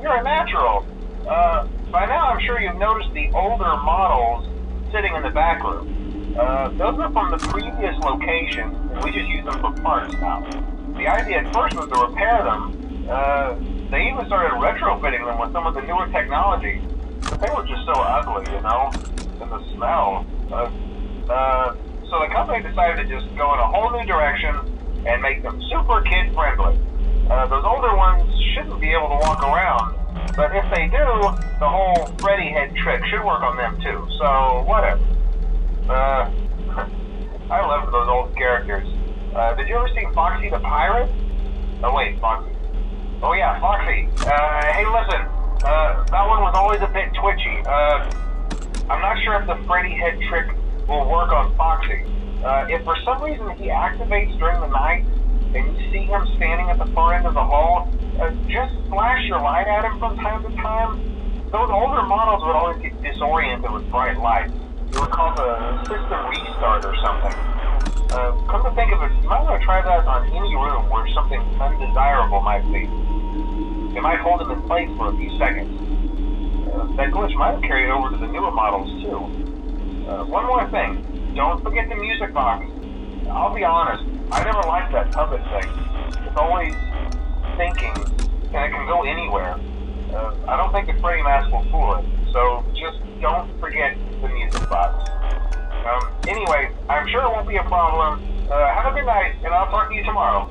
you're a natural. By now I'm sure you've noticed the older models sitting in the back room. Those are from the previous location, and we just use them for parts now. The idea at first was to repair them. They even started retrofitting them with some of the newer technology, but they were just so ugly, you know, and the smell. So the company decided to just go in a whole new direction and make them super kid-friendly. Those older ones shouldn't be able to walk around, but if they do, the whole Freddy head trick should work on them too, so whatever. I loved those old characters. Did you ever see Foxy the Pirate? Oh wait, Foxy. Oh yeah, Foxy. Hey listen, that one was always a bit twitchy. I'm not sure if the Freddy head trick will work on Foxy. If for some reason he activates during the night, and you see him standing at the far end of the hall, just flash your light at him from time to time. Those older models would always get disoriented with bright lights. It would cause a system restart or something. Come to think of it, you might want to try that on any room where something undesirable might be. It might hold him in place for a few seconds. That glitch might have carried over to the newer models too. One more thing, don't forget the music box. I'll be honest, I never liked that puppet thing. It's always thinking, and it can go anywhere. I don't think the Freddy mask will fool it, so just don't forget the music box. Anyway, I'm sure it won't be a problem. Have a good night, and I'll talk to you tomorrow.